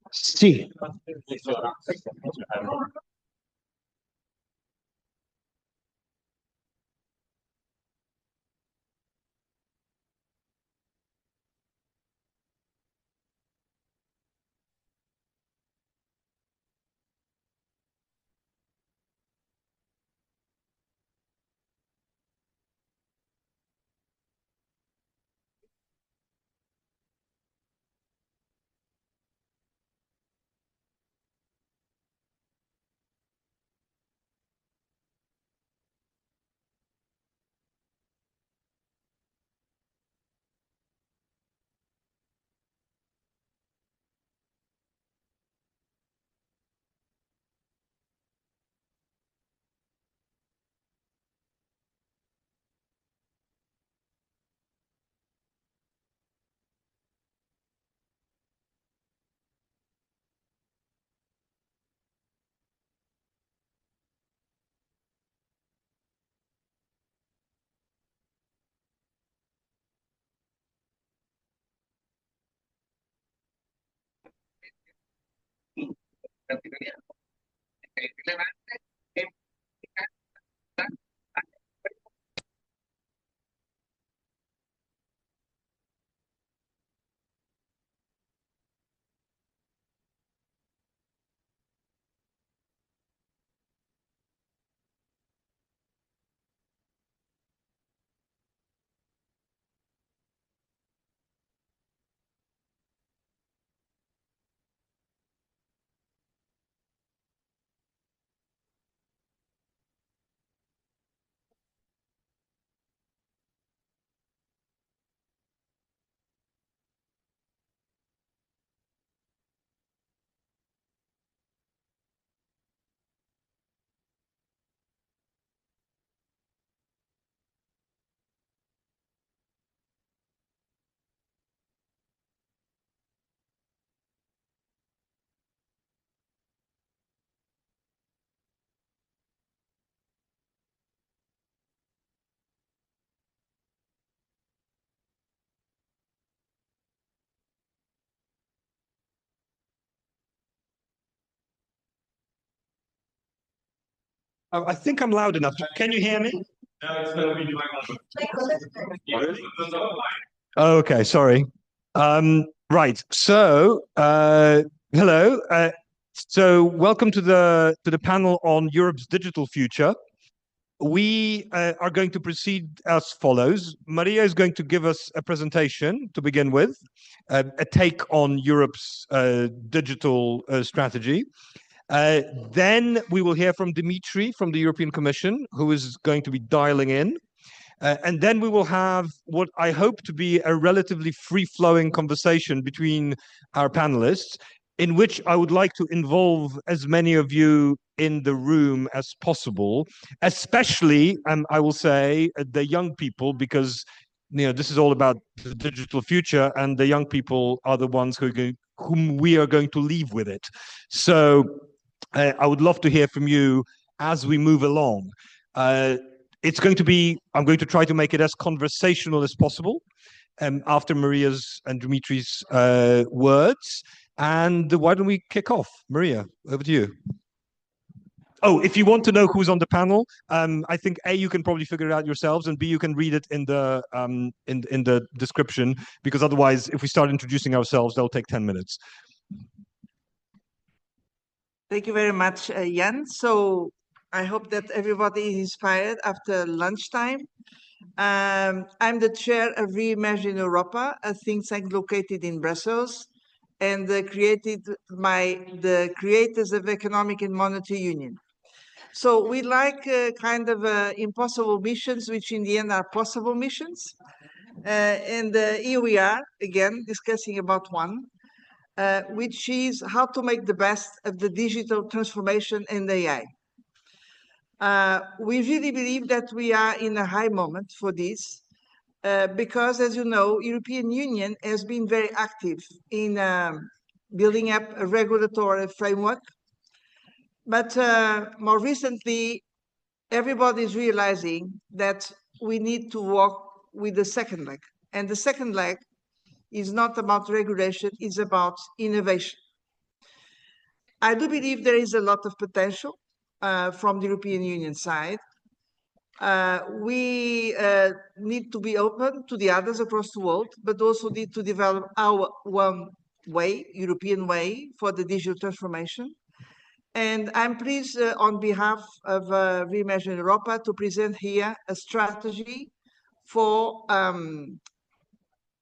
Sì. I think I'm loud enough. Can you hear me? Okay, sorry. Right. So, hello. So, welcome to the panel on Europe's digital future. We are going to proceed as follows. Maria is going to give us a presentation to begin with, a take on Europe's digital strategy. Then we will hear from Dimitri from the European Commission, who is going to be dialing in. And then we will have what I hope to be a relatively free-flowing conversation between our panelists, in which I would like to involve as many of you in the room as possible, especially, I will say, the young people, because this is all about the digital future, and the young people are the ones whom we are going to leave with it. So I would love to hear from you as we move along. It's going to be, I'm going to try to make it as conversational as possible after Maria's and Dimitri's words. And why don't we kick off? Maria, over to you. Oh, if you want to know who's on the panel, I think A, you can probably figure it out yourselves, and B, you can read it in the description, because otherwise, if we start introducing ourselves, that'll take 10 minutes. Thank you very much, Jan. So I hope that everybody is inspired after lunchtime. I'm the chair of Reimagine Europa, a think tank located in Brussels, and created by the creators of Economic and Monetary Union. So we like kind of impossible missions, which in the end are possible missions. And here we are, again, discussing about one, which is how to make the best of the digital transformation and AI. We really believe that we are in a high moment for this, because, as you know, European Union has been very active in building up a regulatory framework. But more recently, everybody is realizing that we need to walk with the second leg. And the second leg is not about regulation, it's about innovation. I do believe there is a lot of potential from the European Union side. We need to be open to the others across the world, but also need to develop our one way, European way, for the digital transformation. And I'm pleased on behalf of Reimagine Europa to present here a strategy for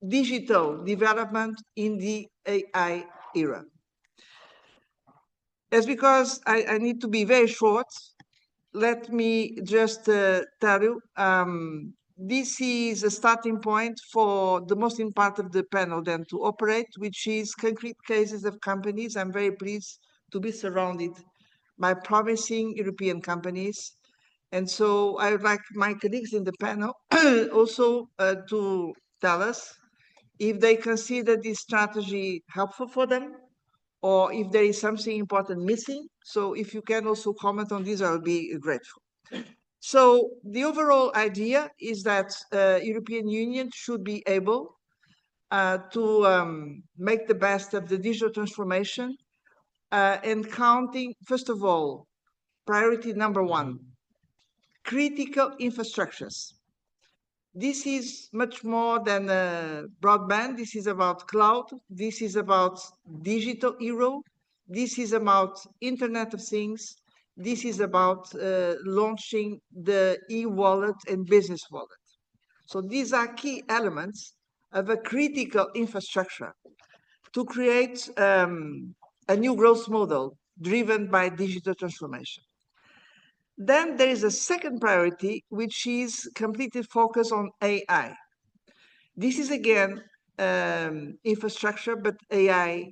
digital development in the AI era. As because I need to be very short, let me just tell you, this is a starting point for the most important part of the panel then to operate, which is concrete cases of companies. I'm very pleased to be surrounded by promising European companies. And so I would like my colleagues in the panel also to tell us if they consider this strategy helpful for them, or if there is something important missing. So if you can also comment on this, I'll be grateful. So the overall idea is that European Union should be able to make the best of the digital transformation and counting, first of all, priority number one, critical infrastructures. This is much more than broadband. This is about cloud. This is about digital euro. This is about Internet of Things. This is about launching the e-wallet and business wallet. So these are key elements of a critical infrastructure to create a new growth model driven by digital transformation. Then there is a second priority, which is completely focused on AI. This is again infrastructure, but AI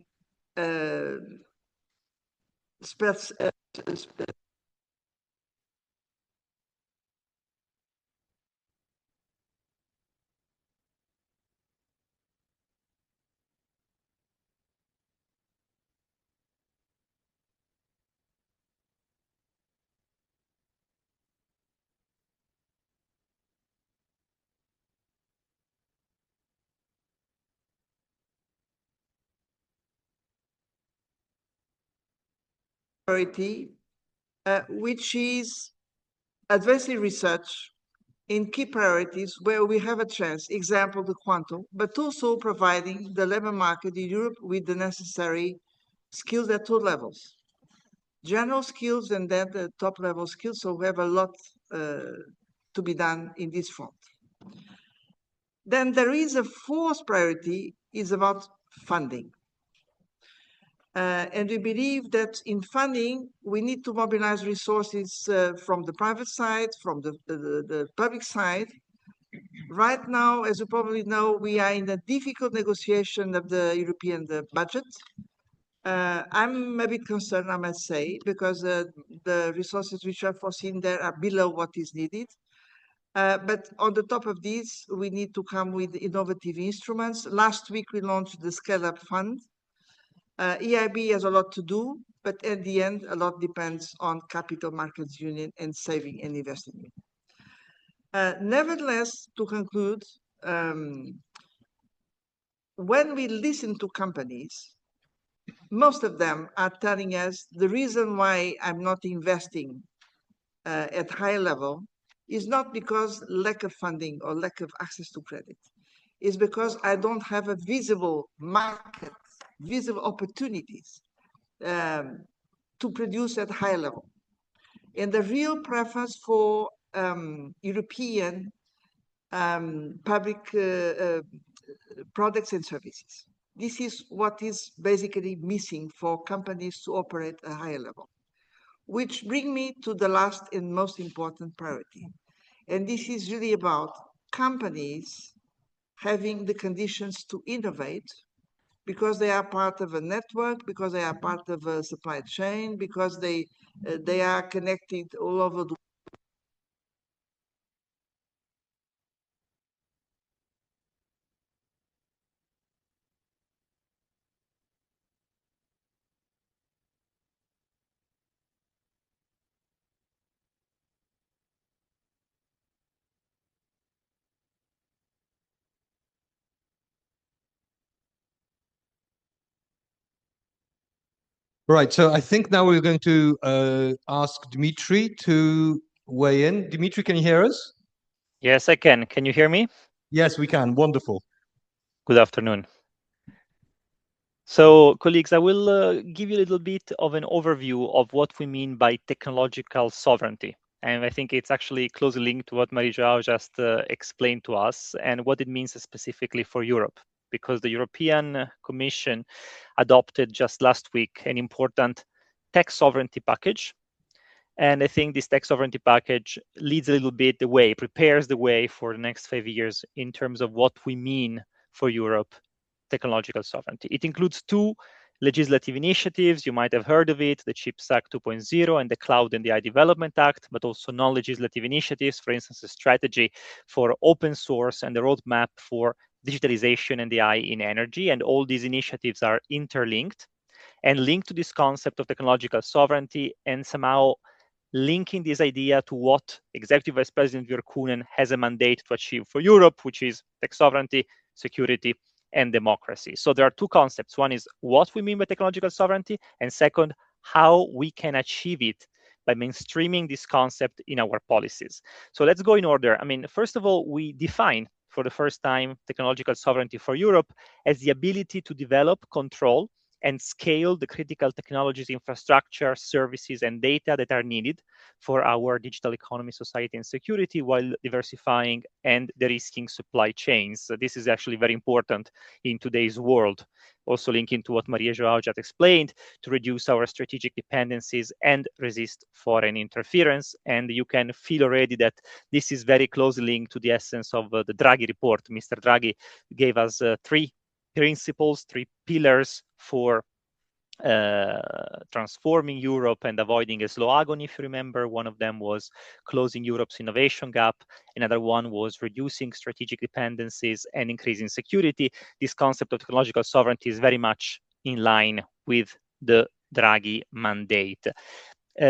priority, which is advancing research in key priorities where we have a chance, example, the quantum, but also providing the labor market in Europe with the necessary skills at all levels. General skills and then the top level skills, so we have a lot to be done in this front. Then there is a fourth priority, is about funding. And we believe that in funding, we need to mobilize resources from the private side, from the public side. Right now, as you probably know, we are in a difficult negotiation of the European budget. I'm a bit concerned, I must say, because the resources which are foreseen there are below what is needed. But on the top of this, we need to come with innovative instruments. Last week, we launched the Scale Up Fund. EIB has a lot to do, but at the end, a lot depends on Capital Markets Union and Saving and Investing Union. Nevertheless, to conclude, when we listen to companies, most of them are telling us the reason why I'm not investing at high level is not because lack of funding or lack of access to credit. It's because I don't have a visible market, visible opportunities to produce at high level. And the real preference for European public products and services. This is what is basically missing for companies to operate at a higher level. Which bring me to the last and most important priority. And this is really about companies having the conditions to innovate because they are part of a network, because they are part of a supply chain, because they are connected all over the Right. So I think now we're going to ask Dimitri to weigh in. Dimitri, can you hear us? Yes, I can. Can you hear me? Yes, we can. Wonderful. Good afternoon. So, colleagues, I will give you a little bit of an overview of what we mean by technological sovereignty. And I think it's actually closely linked to what Joao just explained to us and what it means specifically for Europe, because the European Commission adopted just last week an important tech sovereignty package. And I think this tech sovereignty package leads a little bit the way, prepares the way for the next 5 years in terms of what we mean for Europe technological sovereignty. It includes two legislative initiatives. You might have heard of it, the CHIPS Act 2.0 and the Cloud and AI Development Act, but also non-legislative initiatives, for instance, a strategy for open source and the roadmap for digitalization and AI in energy. And all these initiatives are interlinked and linked to this concept of technological sovereignty and somehow linking this idea to what Executive Vice President Virkkunen has a mandate to achieve for Europe, which is tech sovereignty, security, and democracy. So there are two concepts. One is what we mean by technological sovereignty, and second, how we can achieve it by mainstreaming this concept in our policies. So let's go in order. I mean, first of all, we define for the first time technological sovereignty for Europe as the ability to develop, control, and scale the critical technologies, infrastructure, services, and data that are needed for our digital economy, society, and security while diversifying and de-risking supply chains. So this is actually very important in today's world. Also linking to what Joao just explained, to reduce our strategic dependencies and resist foreign interference. And you can feel already that this is very closely linked to the essence of the Draghi report. Mr. Draghi gave us three principles, three pillars for transforming Europe and avoiding a slow agony. If you remember, one of them was closing Europe's innovation gap. Another one was reducing strategic dependencies and increasing security. This concept of technological sovereignty is very much in line with the Draghi mandate.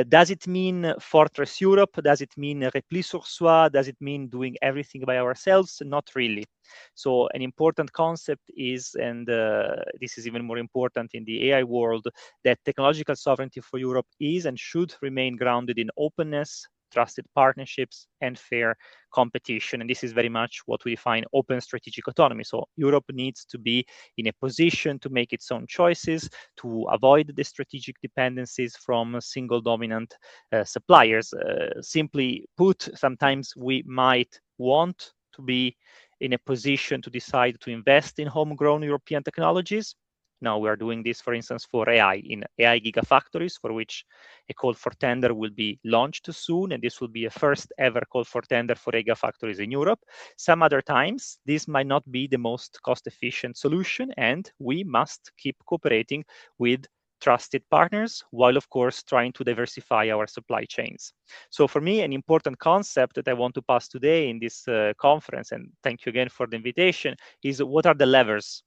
Does it mean Fortress Europe? Does it mean repli sur soi? Does it mean doing everything by ourselves? Not really. So an important concept is, and this is even more important in the AI world, that technological sovereignty for Europe is and should remain grounded in openness, trusted partnerships, and fair competition. And this is very much what we define open strategic autonomy. So Europe needs to be in a position to make its own choices, to avoid the strategic dependencies from single dominant suppliers. Simply put, sometimes we might want to be in a position to decide to invest in homegrown European technologies. Now we are doing this, for instance, for AI in AI gigafactories, for which a call for tender will be launched soon, and this will be a first ever call for tender for gigafactories in Europe. Some other times, this might not be the most cost-efficient solution, and we must keep cooperating with trusted partners, while of course trying to diversify our supply chains. So for me, an important concept that I want to pass today in this conference, and thank you again for the invitation, is what are the levers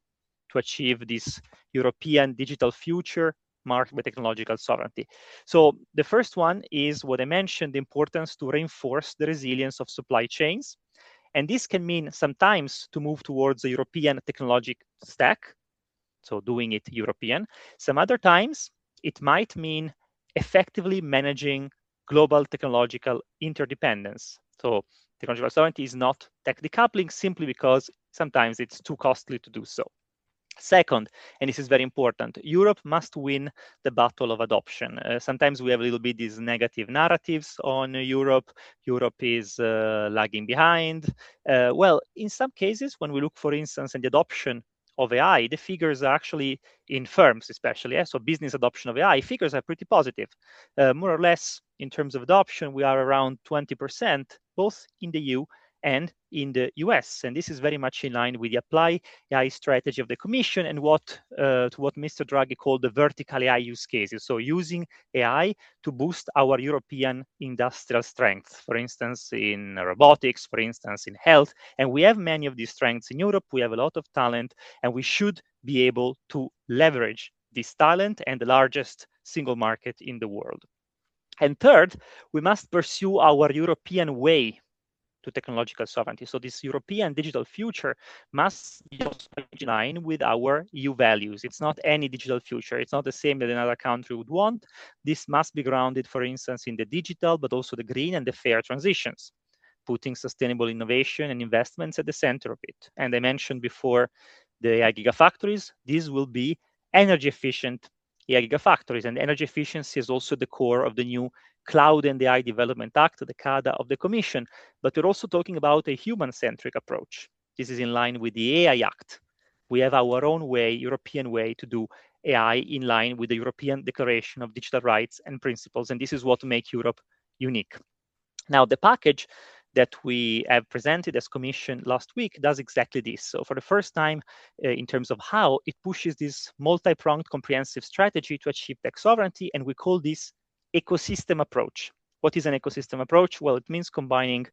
to achieve this European digital future marked by technological sovereignty. So the first one is what I mentioned, the importance to reinforce the resilience of supply chains. And this can mean sometimes to move towards a European technologic stack, so doing it European. Some other times it might mean effectively managing global technological interdependence. So technological sovereignty is not tech decoupling simply because sometimes it's too costly to do so. Second, and this is very important, Europe must win the battle of adoption. Sometimes we have a little bit these negative narratives on Europe. Europe is lagging behind. Well, in some cases, when we look, for instance, at the adoption of AI, the figures are actually in firms, especially. So business adoption of AI figures are pretty positive. More or less, in terms of adoption, we are around 20%, both in the EU and in the US. And this is very much in line with the apply AI strategy of the Commission and what Mr. Draghi called the vertical AI use cases. So using AI to boost our European industrial strength, for instance, in robotics, for instance, in health. And we have many of these strengths in Europe. We have a lot of talent, and we should be able to leverage this talent and the largest single market in the world. And third, we must pursue our European way to technological sovereignty. So this European digital future must be also in line with our EU values. It's not any digital future. It's not the same that another country would want. This must be grounded, for instance, in the digital, but also the green and the fair transitions, putting sustainable innovation and investments at the center of it. And I mentioned before the AI gigafactories. These will be energy efficient AI gigafactories, and energy efficiency is also the core of the new Cloud and AI Development Act, the CADA of the Commission. But we're also talking about a human-centric approach. This is in line with the AI Act. We have our own way, European way, to do AI in line with the European Declaration of Digital Rights and Principles, and this is what makes Europe unique. Now, the package that we have presented as Commission last week does exactly this. So for the first time, in terms of how, it pushes this multi-pronged comprehensive strategy to achieve tech sovereignty, and we call this ecosystem approach. What is an ecosystem approach? Well, it means combining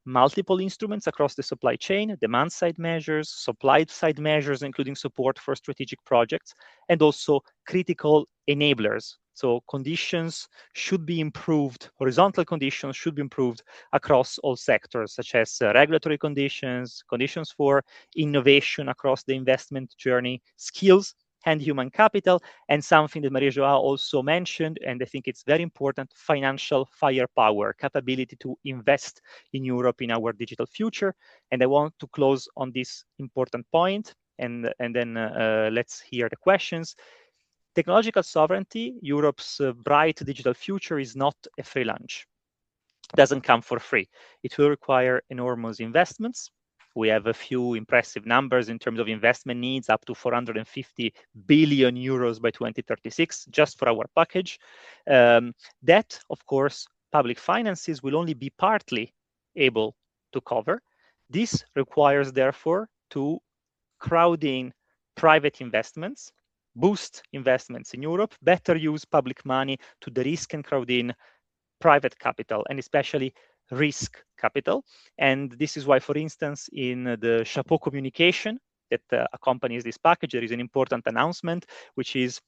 multiple instruments across the supply chain, demand-side measures, supply-side measures, including support for strategic projects, and also critical enablers. So conditions should be improved, horizontal conditions should be improved across all sectors, such as regulatory conditions, conditions for innovation across the investment journey, skills, and human capital, and something that Maria Joao also mentioned, and I think it's very important, financial firepower, capability to invest in Europe in our digital future. And I want to close on this important point, and then let's hear the questions. Technological sovereignty, Europe's bright digital future, is not a free lunch. It doesn't come for free. It will require enormous investments. We have a few impressive numbers in terms of investment needs, up to 450 billion euros by 2036, just for our package. That, of course, public finances will only be partly able to cover. This requires, therefore, to crowd in private investments, boost investments in Europe, better use public money to de-risk and crowd in private capital, and especially risk capital. And this is why, for instance, in the Chapeau communication that accompanies this package, there is an important announcement, which is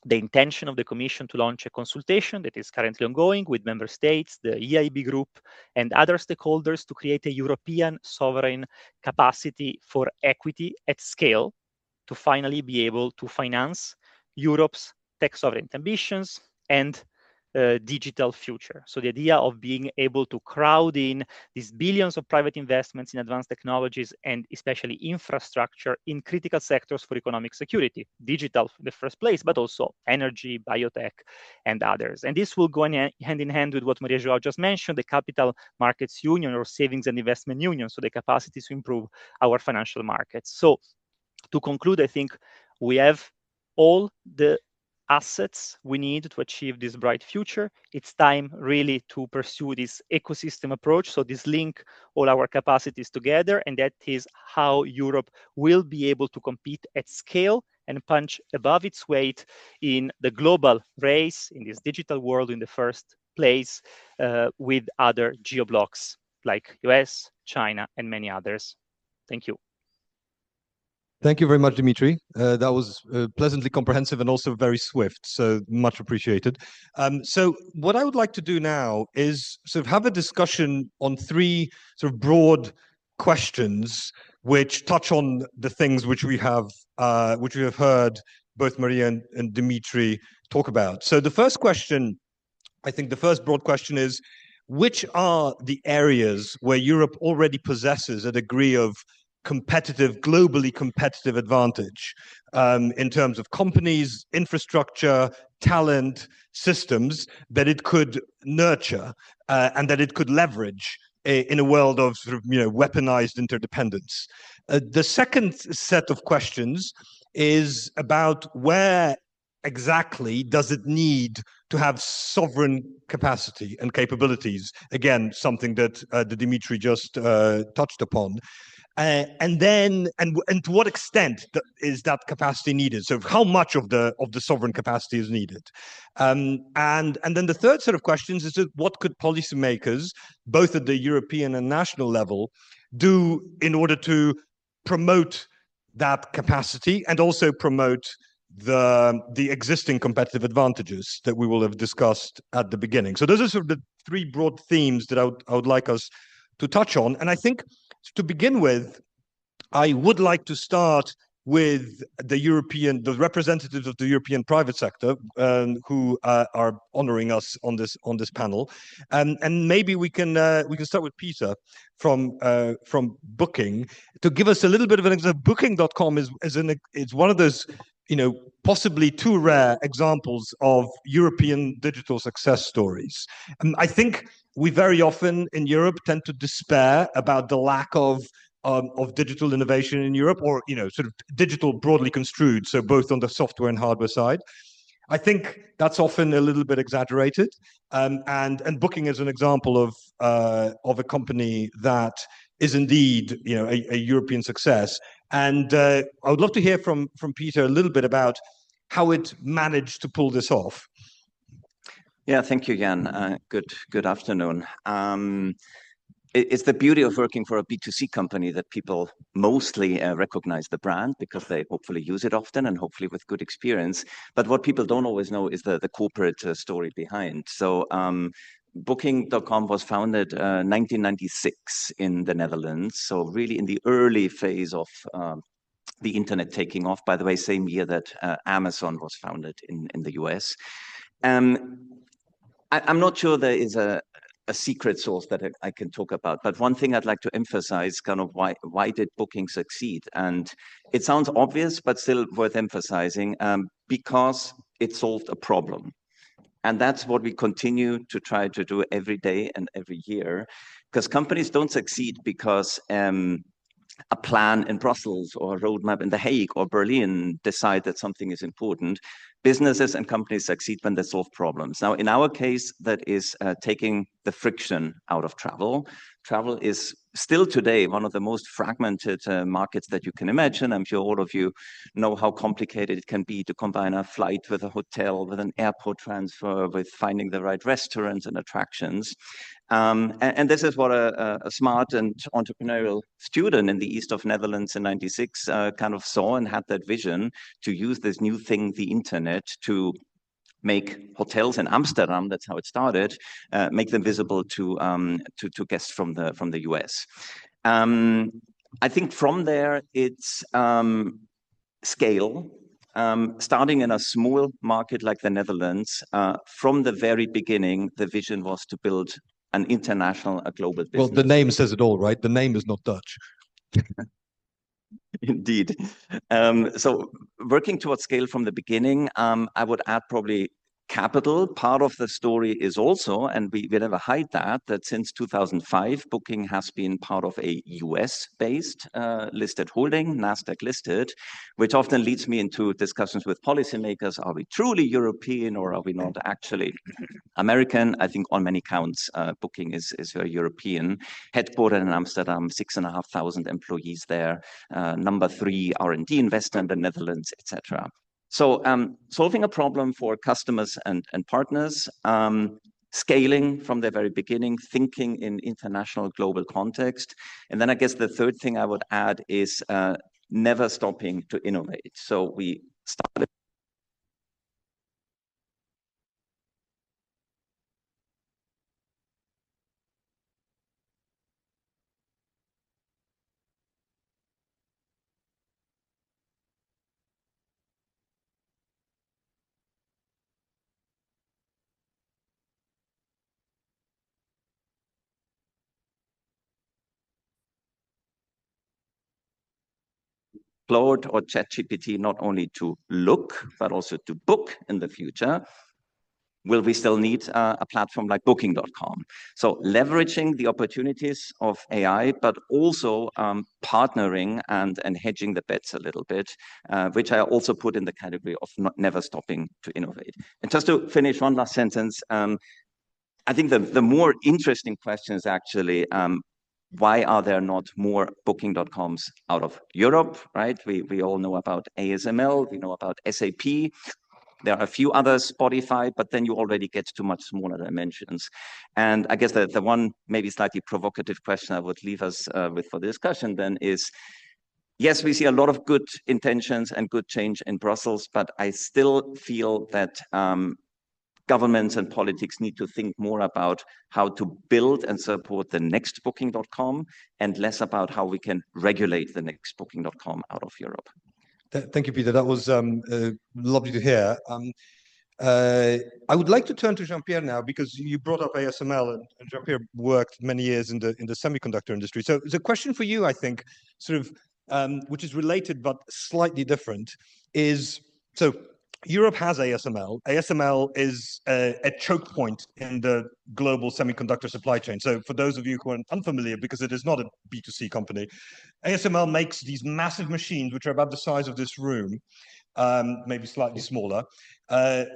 the intention of the Commission to launch a consultation that is currently ongoing with member states, the EIB group, and other stakeholders to create a European sovereign capacity for equity at scale to finally be able to finance Europe's tech sovereignty ambitions and digital future. So the idea of being able to crowd in these billions of private investments in advanced technologies and especially infrastructure in critical sectors for economic security, digital in the first place, but also energy, biotech, and others. And this will go hand in hand with what Maria Joao just mentioned, the Capital Markets Union or Savings and Investment Union, so the capacity to improve our financial markets. So to conclude, I think we have all the assets we need to achieve this bright future. It's time really to pursue this ecosystem approach. So this link all our capacities together, and that is how Europe will be able to compete at scale and punch above its weight in the global race, in this digital world in the first place, with other geoblocks like US, China, and many others. Thank you. Thank you very much, Dimitri. That was pleasantly comprehensive and also very swift, so much appreciated. So what I would like to do now is sort of have a discussion on three sort of broad questions which touch on the things which we have heard both Maria and Dimitri talk about. So the first question, I think the first broad question is, which are the areas where Europe already possesses a degree of globally competitive advantage in terms of companies, infrastructure, talent, systems that it could nurture and that it could leverage in a world of sort of, weaponized interdependence. The second set of questions is about where exactly does it need to have sovereign capacity and capabilities? Again, something that Dimitri just touched upon. And to what extent is that capacity needed? So how much of the sovereign capacity is needed? And then the third set of questions is what could policymakers, both at the European and national level, do in order to promote that capacity and also promote the existing competitive advantages that we will have discussed at the beginning. So those are sort of the three broad themes that I would like us to touch on. And I think to begin with, I would like to start with the representatives of the European private sector who are honoring us on this panel, and maybe we can start with Peter from Booking to give us a little bit of an example. Booking.com is one of those, possibly too rare examples of European digital success stories. And I think we very often in Europe tend to despair about the lack of digital innovation in Europe, or sort of digital broadly construed, so both on the software and hardware side. I think that's often a little bit exaggerated, and Booking is an example of a company that is indeed a European success. And I would love to hear from Peter a little bit about how it managed to pull this off. Yeah, thank you, Jan. Good afternoon. It's the beauty of working for a B2C company that people mostly recognize the brand because they hopefully use it often and hopefully with good experience. But what people don't always know is the corporate story behind. So Booking.com was founded 1996 in the Netherlands. So really in the early phase of the internet taking off, by the way, same year that Amazon was founded in the US. I'm not sure there is a secret sauce that I can talk about, but one thing I'd like to emphasize, kind of why did Booking succeed? And it sounds obvious, but still worth emphasizing, because it solved a problem. And that's what we continue to try to do every day and every year, because companies don't succeed because a plan in Brussels or a roadmap in The Hague or Berlin decide that something is important. Businesses and companies succeed when they solve problems. Now, in our case, that is taking the friction out of travel. Travel is still today one of the most fragmented markets that you can imagine. I'm sure all of you know how complicated it can be to combine a flight with a hotel, with an airport transfer, with finding the right restaurants and attractions. And this is what a smart and entrepreneurial student in the east of Netherlands in '96 kind of saw and had that vision to use this new thing, the internet, to make hotels in Amsterdam, that's how it started, make them visible to guests from the US. I think from there it's scale. Starting in a small market like the Netherlands, from the very beginning, the vision was to build an international, a global business. Well, the name says it all, right? The name is not Dutch. Indeed. So working towards scale from the beginning, I would add probably capital. Part of the story is also, and we never hide that since 2005, Booking has been part of a US-based listed holding, NASDAQ listed, which often leads me into discussions with policymakers. Are we truly European or are we not actually American? I think on many counts, Booking is very European. Headquartered in Amsterdam, 6,500 employees there, number 3 R&D investor in the Netherlands, etc. So solving a problem for customers and partners, scaling from the very beginning, thinking in international global context. And then I guess the third thing I would add is never stopping to innovate. So we started Claude or ChatGPT not only to look, but also to book in the future. Will we still need a platform like Booking.com? So leveraging the opportunities of AI, but also partnering and hedging the bets a little bit, which I also put in the category of never stopping to innovate. And just to finish one last sentence, I think the more interesting question is actually, why are there not more Booking.coms out of Europe, right? We all know about ASML, we know about SAP. There are a few others, Spotify, but then you already get to much smaller dimensions. And I guess the one maybe slightly provocative question I would leave us with for the discussion then is, yes, we see a lot of good intentions and good change in Brussels, but I still feel that governments and politics need to think more about how to build and support the next Booking.com and less about how we can regulate the next Booking.com out of Europe. Thank you, Peter. That was lovely to hear. I would like to turn to Jean-Pierre now because you brought up ASML, and Jean-Pierre worked many years in the semiconductor industry. So the question for you, I think, sort of, which is related but slightly different, is so Europe has ASML. ASML is a choke point in the global semiconductor supply chain. So for those of you who are unfamiliar, because it is not a B2C company, ASML makes these massive machines, which are about the size of this room, maybe slightly smaller,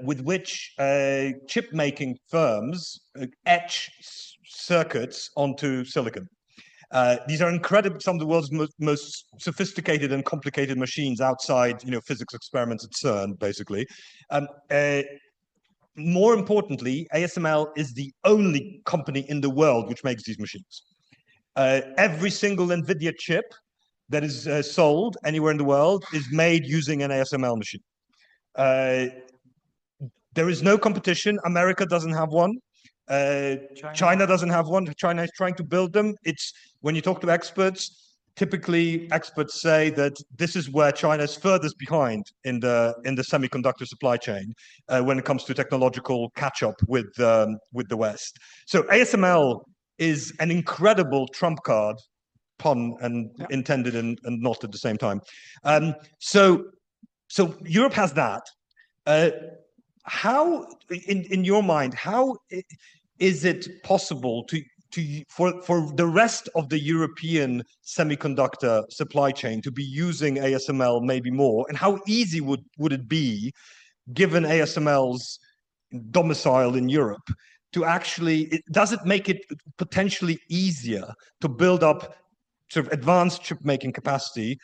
with which chip-making firms etch circuits onto silicon. These are incredible, some of the world's most sophisticated and complicated machines outside, physics experiments at CERN, basically. More importantly, ASML is the only company in the world which makes these machines. Every single NVIDIA chip that is sold anywhere in the world is made using an ASML machine. There is no competition. America doesn't have one. China doesn't have one. China is trying to build them. It's when you talk to experts, typically experts say that this is where China is furthest behind in the semiconductor supply chain when it comes to technological catch-up with the West. So ASML is an incredible trump card, pun and intended and not at the same time. So Europe has that. How, in your mind, how is it possible for the rest of the European semiconductor supply chain to be using ASML maybe more? And how easy would it be, given ASML's domicile in Europe, to actually, does it make it potentially easier to build up sort of advanced chip making capacity,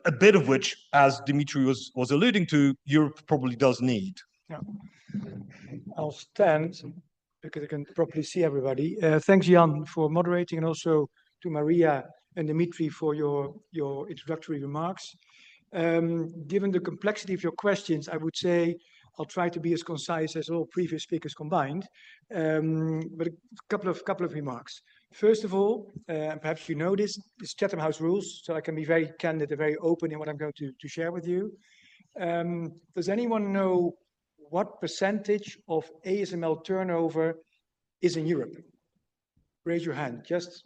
a bit of which, as Dimitri was alluding to, Europe probably does need? Yeah. I'll stand because I can properly see everybody. Thanks, Jan, for moderating, and also to Maria and Dimitri for your introductory remarks. Given the complexity of your questions, I would say I'll try to be as concise as all previous speakers combined, but a couple of remarks. First of all, and perhaps you know this Chatham House rules, so I can be very candid and very open in what I'm going to share with you. Does anyone know what percentage of ASML turnover is in Europe? Raise your hand, just.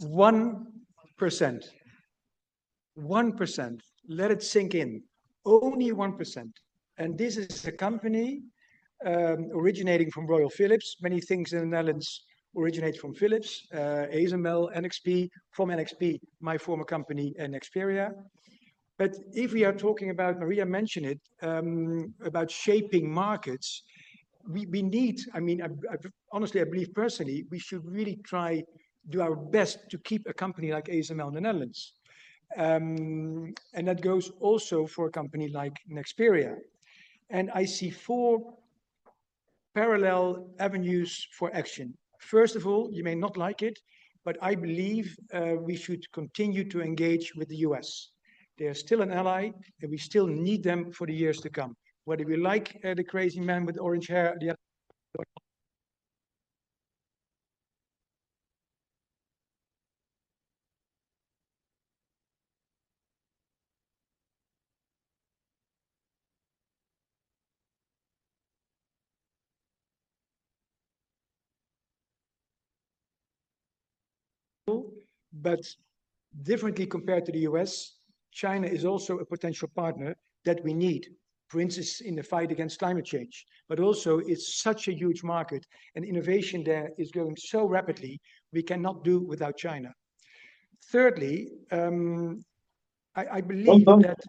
1%. 1%. Let it sink in. Only 1%. And this is a company originating from Royal Philips. Many things in the Netherlands originate from Philips, ASML, NXP, from NXP, my former company, Nexperia. But if we are talking about, Maria mentioned it, about shaping markets, we need, honestly, I believe personally, we should really do our best to keep a company like ASML in the Netherlands. And that goes also for a company like Nexperia. And I see 4 parallel avenues for action. First of all, you may not like it, but I believe we should continue to engage with the US. They are still an ally, and we still need them for the years to come. Whether we like the crazy man with orange hair, the but differently compared to the US, China is also a potential partner that we need, for instance, in the fight against climate change. But also, it's such a huge market, and innovation there is going so rapidly, we cannot do without China. Thirdly, I believe that...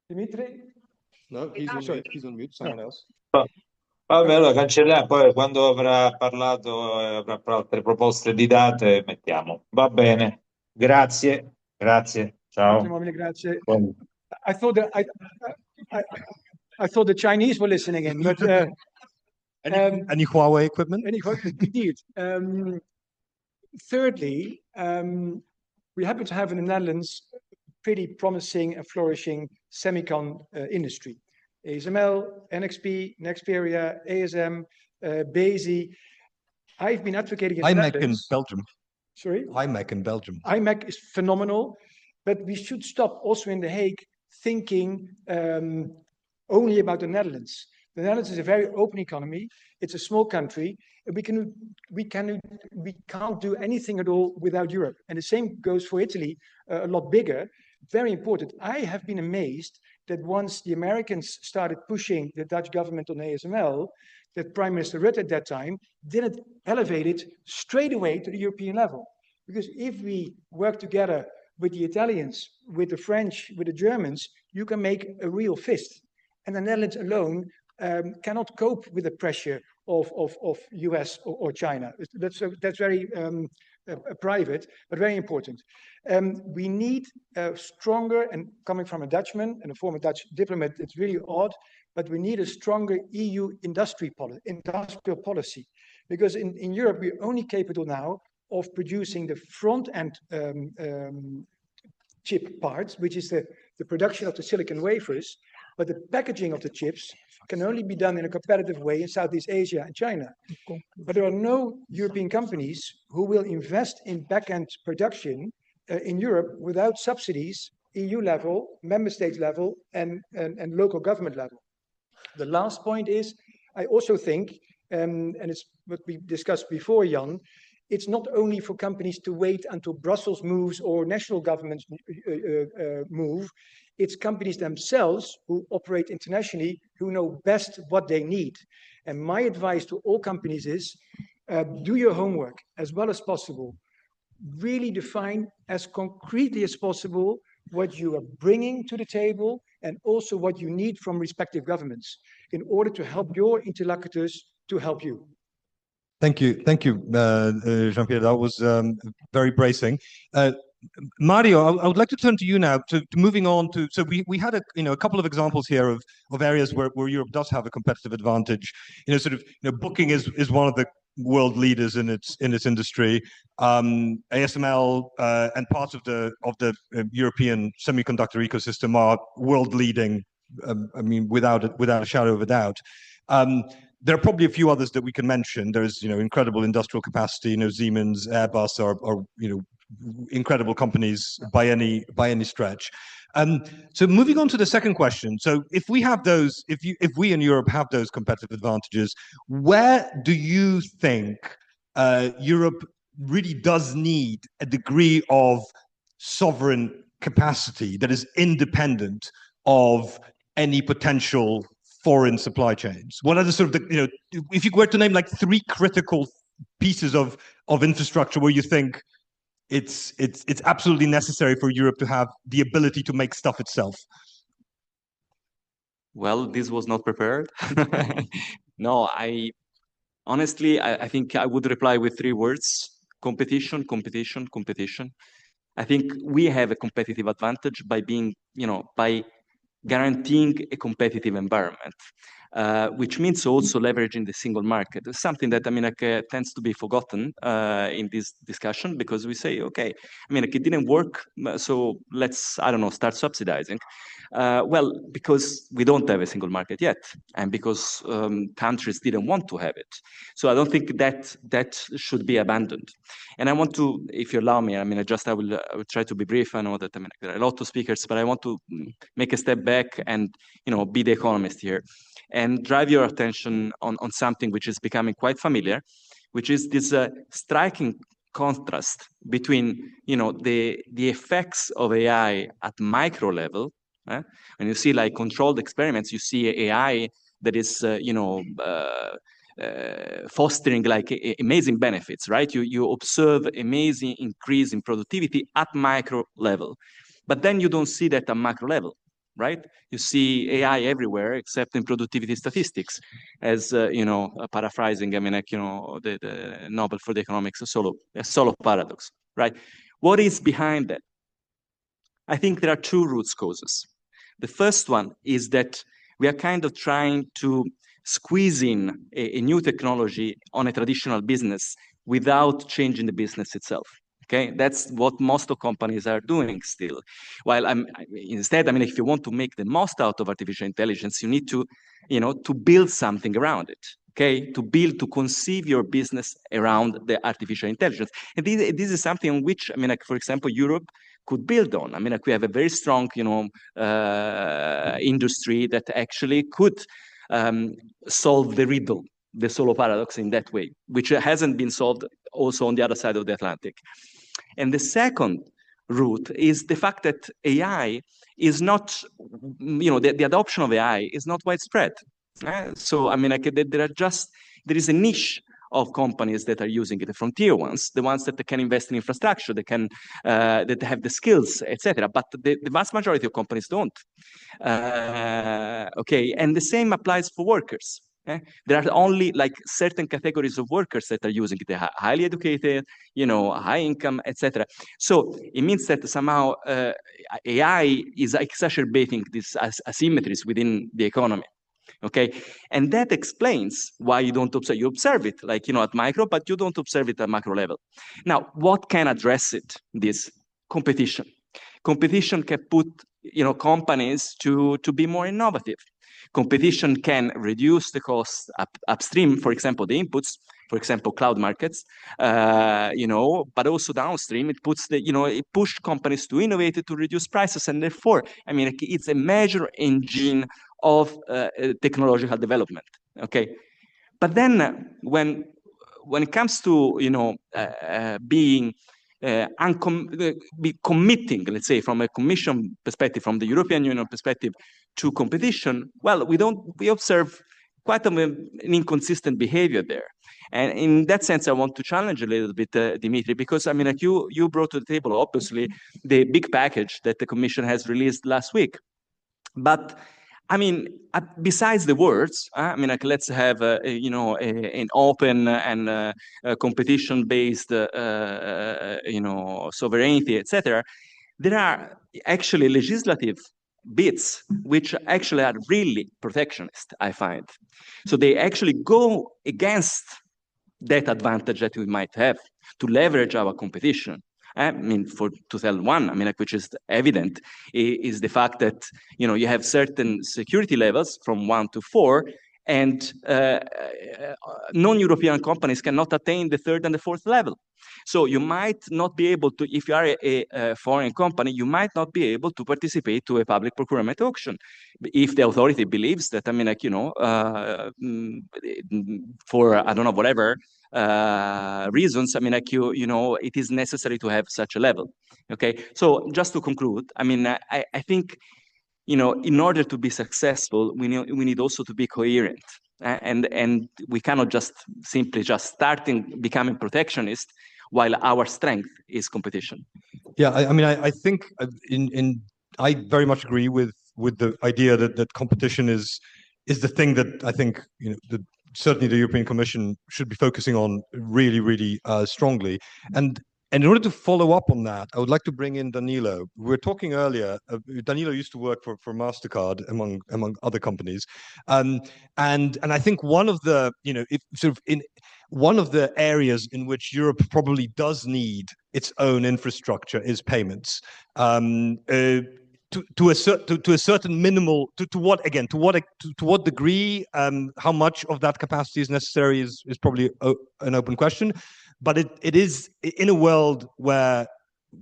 Dimitri? No, he's on mute, someone else. Vabbè, allora cancelliamo, poi quando avrà parlato, avrà altre proposte di date, mettiamo. Va bene, grazie, ciao. Grazie. I thought the Chinese were listening in, but any Huawei equipment? Indeed. Thirdly, we happen to have in the Netherlands pretty promising and flourishing semicon industry. ASML, NXP, Nexperia, ASM, Bezi. I've been advocating in IMEC in Netherlands. Belgium. Sorry? IMEC in Belgium. IMEC is phenomenal, but we should stop also in The Hague thinking only about the Netherlands. The Netherlands is a very open economy. It's a small country. And we can't do anything at all without Europe. And the same goes for Italy, a lot bigger. Very important. I have been amazed that once the Americans started pushing the Dutch government on ASML, that Prime Minister Rutte at that time didn't elevate it straight away to the European level. Because if we work together with the Italians, with the French, with the Germans, you can make a real fist. And the Netherlands alone cannot cope with the pressure of US or China. That's very private, but very important. We need a stronger, and coming from a Dutchman and a former Dutch diplomat, it's really odd, but we need a stronger EU industrial policy. Because in Europe, we're only capable now of producing the front-end chip parts, which is the production of the silicon wafers, but the packaging of the chips can only be done in a competitive way in Southeast Asia and China. But there are no European companies who will invest in back-end production in Europe without subsidies, EU level, member states level, and local government level. The last point is, I also think, and it's what we discussed before, Jan, it's not only for companies to wait until Brussels moves or national governments move, it's companies themselves who operate internationally who know best what they need. And my advice to all companies is, do your homework as well as possible. Really define as concretely as possible what you are bringing to the table and also what you need from respective governments in order to help your interlocutors to help you. Thank you, Jean-Pierre. That was very bracing. Mario, I would like to turn to you now. To moving on to, so we had a couple of examples here of areas where Europe does have a competitive advantage. Booking is one of the world leaders in its industry. ASML and parts of the European semiconductor ecosystem are world leading. Without a shadow of a doubt. There are probably a few others that we can mention. There's incredible industrial capacity. Siemens, Airbus are incredible companies by any stretch. So moving on to the second question. So if we have those, if we in Europe have those competitive advantages, where do you think Europe really does need a degree of sovereign capacity that is independent of any potential foreign supply chains? What are the sort of if you were to name like 3 critical pieces of infrastructure where you think it's absolutely necessary for Europe to have the ability to make stuff itself? Well, this was not prepared. No, honestly, I think I would reply with 3 words: competition, competition, competition. I think we have a competitive advantage by being, by guaranteeing a competitive environment, which means also leveraging the single market. It's something that tends to be forgotten in this discussion, because we say, okay, it didn't work, so let's, I don't know, start subsidizing. Well, because we don't have a single market yet, and because countries didn't want to have it. So I don't think that should be abandoned. And I want to, if you allow me, I will try to be brief. I know that there are a lot of speakers, but I want to make a step back and be the economist here and drive your attention on something which is becoming quite familiar, which is this striking contrast between the effects of AI at micro level. When you see like controlled experiments, you see AI that is fostering like amazing benefits, right? You observe amazing increase in productivity at micro level, but then you don't see that at macro level, right? You see AI everywhere except in productivity statistics, as paraphrasing, the Nobel for the economics, a solo paradox, right? What is behind that? I think there are 2 root causes. The first one is that we are kind of trying to squeeze in a new technology on a traditional business without changing the business itself. Okay, that's what most of companies are doing still. While instead, if you want to make the most out of artificial intelligence, you need to, to build something around it. okay, to conceive your business around the artificial intelligence. And this is something on which, I mean, like, for example, Europe could build on. I mean, like, we have a very strong, industry that actually could solve the riddle, the Solo paradox in that way, which hasn't been solved also on the other side of the Atlantic. And the second route is the fact that AI is not, the adoption of AI is not widespread. So, I mean, like, there is a niche of companies that are using it, the frontier ones, the ones that can invest in infrastructure, that have the skills, etc. But the vast majority of companies don't. Okay, and the same applies for workers. There are only like certain categories of workers that are using it. They are highly educated, high income, etc. So it means that somehow AI is exacerbating these asymmetries within the economy. Okay, and that explains why you don't observe. You observe it, like, at micro, but you don't observe it at macro level. Now, what can address it? This competition. Competition can put, companies to be more innovative. Competition can reduce the cost upstream, for example, the inputs, for example, cloud markets, but also downstream, it puts it pushed companies to innovate, to reduce prices, and therefore, I mean, it's a major engine of technological development. Okay, but then when it comes to being committing, let's say, from a Commission perspective, from the European Union perspective, to competition, well, we observe quite an inconsistent behavior there. And in that sense, I want to challenge a little bit, Dimitri, because, I mean, like, you brought to the table, obviously, the big package that the Commission has released last week. But I mean, besides the words, I mean, like, let's have an open and competition-based, sovereignty, etc. There are actually legislative bits which actually are really protectionist, I find. So they actually go against that advantage that we might have to leverage our competition. I mean, to tell one, I mean, like, which is evident, is the fact that, you have certain security levels from 1 to 4, and non-European companies cannot attain the 3rd and the 4th level. So you might not be able to, if you are a foreign company, you might not be able to participate to a public procurement auction if the authority believes that, I mean, like, for, I don't know, whatever reasons, I mean, like, it is necessary to have such a level. Okay, so just to conclude, I mean, I think, in order to be successful, we need also to be coherent, and we cannot just simply becoming protectionist while our strength is competition. Yeah, I mean, I think I very much agree with the idea that competition is the thing that I think certainly the European Commission should be focusing on really, really strongly. And in order to follow up on that, I would like to bring in Danilo. We were talking earlier. Danilo used to work for Mastercard among other companies, and I think one of the one of the areas in which Europe probably does need its own infrastructure is payments. To a certain minimal, to what degree, how much of that capacity is necessary is probably an open question. But it is, in a world where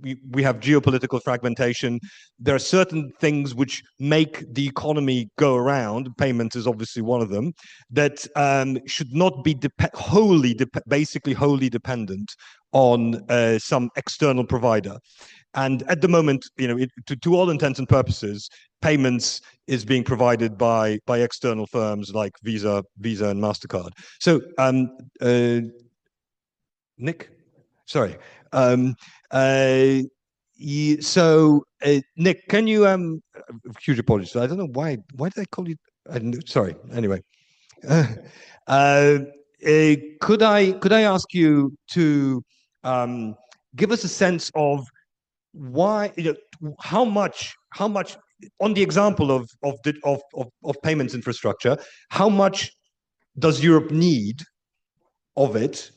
we have geopolitical fragmentation, there are certain things which make the economy go around. Payments is obviously one of them, that should not be basically wholly dependent on some external provider. And at the moment, to all intents and purposes, payments is being provided by external firms like Visa and Mastercard. So, Nick, sorry. Nick, can you? Huge apologies. I don't know why. Why did I call you? Sorry. Anyway, could I ask you to give us a sense of why, how much on the example of payments infrastructure, how much does Europe need of it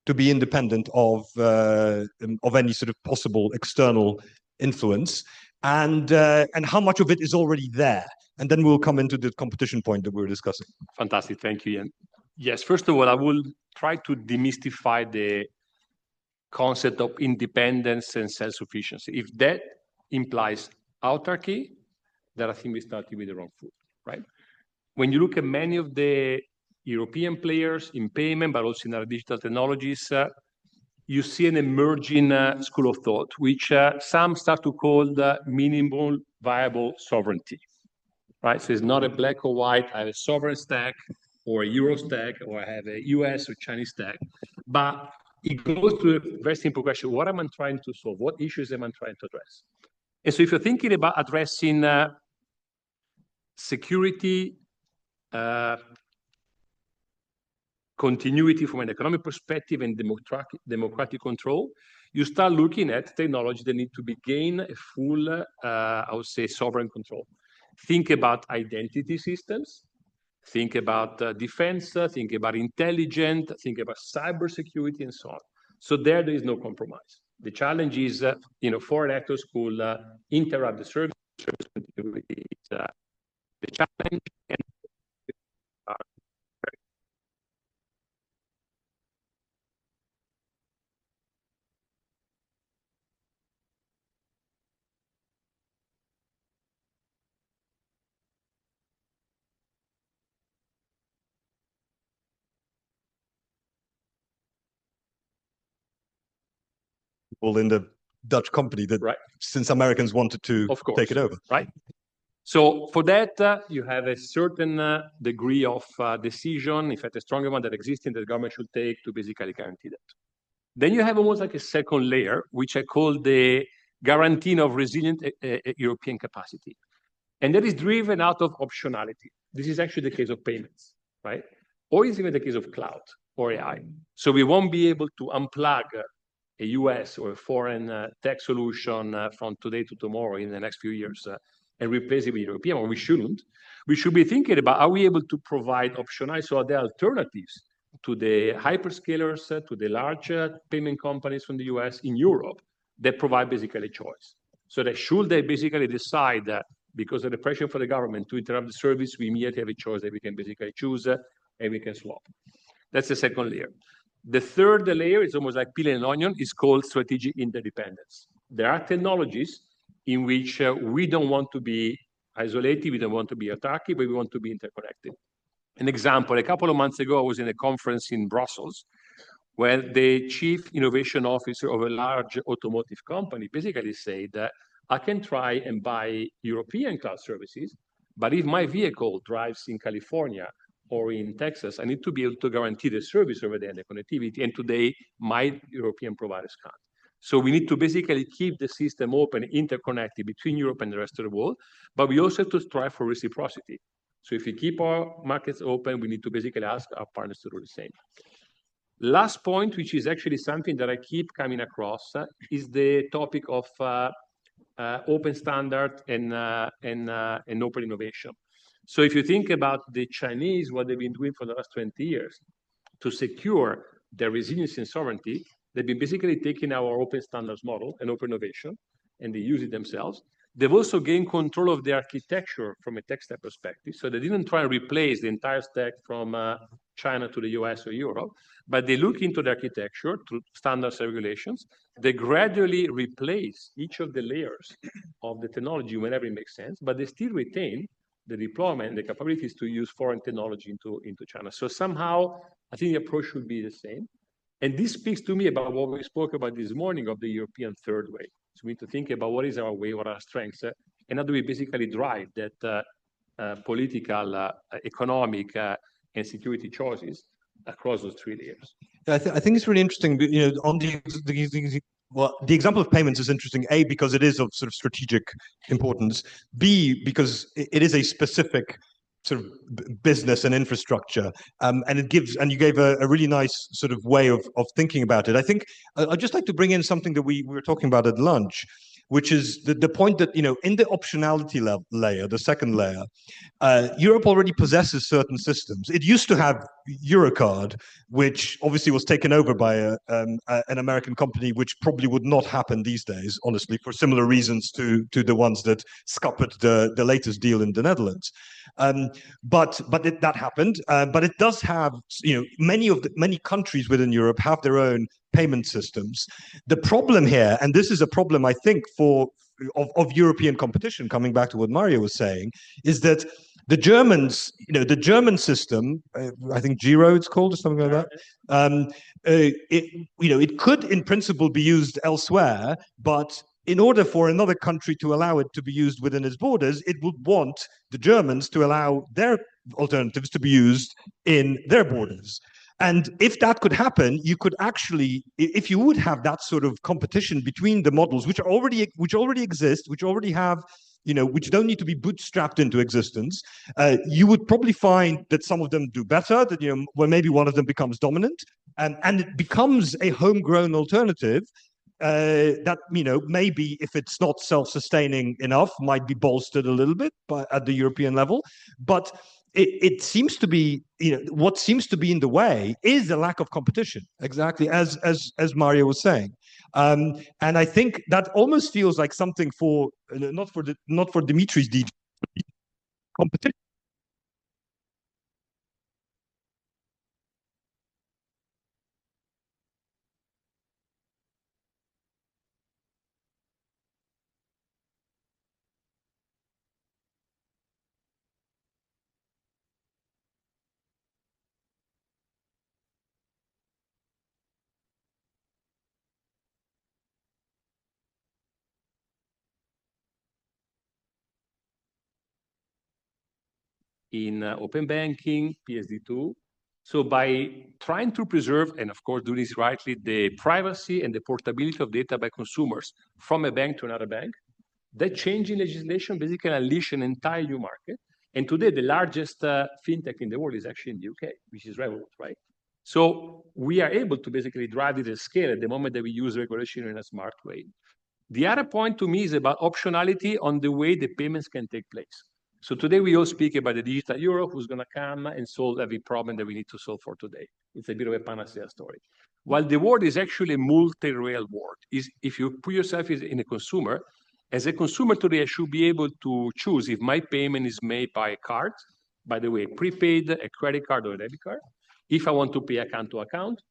to be independent of any sort of possible external influence, and how much of it is already there? And then we'll come into the competition point that we were discussing. Fantastic, thank you, Ian. Yes, first of all, I will try to demystify the concept of independence and self-sufficiency. If that implies autarky, then I think we started with the wrong foot, right? When you look at many of the European players in payment, but also in other digital technologies, you see an emerging school of thought, which some start to call the minimal viable sovereignty, right? So it's not a black or white, I have a sovereign stack or a Euro stack, or I have a US or Chinese stack, but it goes to a very simple question: what am I trying to solve? What issues am I trying to address? And so if you're thinking about addressing security, continuity from an economic perspective and democratic control, you start looking at technology that need to be gain a full, I would say, sovereign control. Think about identity systems, think about defense, think about intelligence, think about cybersecurity, and so on. So there is no compromise. The challenge is, foreign actors could interrupt the service continuity. The challenge, and in the Dutch company that, since Americans wanted to take it over. Right. So for that, you have a certain degree of decision, in fact, a stronger one that exists in the government should take to basically guarantee that. Then you have almost like a second layer, which I call the guarantee of resilient European capacity. And that is driven out of optionality. This is actually the case of payments, right? Or it's even the case of cloud or AI. So we won't be able to unplug a US or a foreign tech solution from today to tomorrow in the next few years and replace it with European, or we shouldn't. We should be thinking about, are we able to provide optionality? So are there alternatives to the hyperscalers, to the large payment companies from the US in Europe that provide basically choice? So that should they basically decide that because of the pressure for the government to interrupt the service, we immediately have a choice that we can basically choose and we can swap. That's the second layer. The third layer is almost like peel and onion, is called strategic interdependence. There are technologies in which we don't want to be isolated, we don't want to be autarky, but we want to be interconnected. An example, a couple of months ago, I was in a conference in Brussels where the chief innovation officer of a large automotive company basically said that I can try and buy European cloud services, but if my vehicle drives in California or in Texas, I need to be able to guarantee the service over there and the connectivity. And today, my European providers can't. So we need to basically keep the system open, interconnected between Europe and the rest of the world, but we also have to strive for reciprocity. So if we keep our markets open, we need to basically ask our partners to do the same. Last point, which is actually something that I keep coming across, is the topic of open standard and open innovation. So if you think about the Chinese, what they've been doing for the last 20 years to secure their resilience and sovereignty, they've been basically taking our open standards model and open innovation, and they use it themselves. They've also gained control of the architecture from a tech stack perspective. So they didn't try and replace the entire stack from China to the US or Europe, but they look into the architecture through standards and regulations. They gradually replace each of the layers of the technology whenever it makes sense, but they still retain the deployment and the capabilities to use foreign technology into China. So somehow, I think the approach should be the same. And this speaks to me about what we spoke about this morning of the European third way. So we need to think about what is our way, what are our strengths, and how do we basically drive that political, economic, and security choices across those three layers. I think it's really interesting. On the example of payments is interesting. A, because it is of sort of strategic importance. B, because it is a specific sort of business and infrastructure, and you gave a really nice sort of way of thinking about it. I think I'd just like to bring in something that we were talking about at lunch. which is the point that, in the optionality layer, the second layer, Europe already possesses certain systems. It used to have Eurocard, which obviously was taken over by an American company, which probably would not happen these days, honestly, for similar reasons to the ones that scuppered the latest deal in the Netherlands. But that happened. But it does have, many countries within Europe have their own payment systems. The problem here, and this is a problem I think of European competition, coming back to what Mario was saying, is that the Germans, the German system, I think Giro it's called or something like that. It could in principle be used elsewhere, but in order for another country to allow it to be used within its borders, it would want the Germans to allow their alternatives to be used in their borders. And if that could happen, you could actually, if you would have that sort of competition between the models, which already exist, which already have, which don't need to be bootstrapped into existence, you would probably find that some of them do better, that, where maybe one of them becomes dominant, and it becomes a homegrown alternative that, maybe if it's not self-sustaining enough, might be bolstered a little bit at the European level. But it seems to be, what seems to be in the way is a lack of competition, exactly as Mario was saying. And I think that almost feels like something for not for Dimitri's DG competition. In open banking, PSD2. So by trying to preserve, and of course doing this rightly, the privacy and the portability of data by consumers from a bank to another bank, that change in legislation basically unleashed an entire new market. And today, the largest fintech in the world is actually in the UK, which is Revolut, right? So we are able to basically drive it at scale at the moment that we use regulation in a smart way. The other point to me is about optionality on the way the payments can take place. So today we all speak about the digital euro, who's going to come and solve every problem that we need to solve for today. It's a bit of a panacea story. While the world is actually a multi-rail world, if you put yourself in a consumer, as a consumer today, I should be able to choose if my payment is made by a card, by the way, prepaid, a credit card or a debit card. If I want to pay account to account,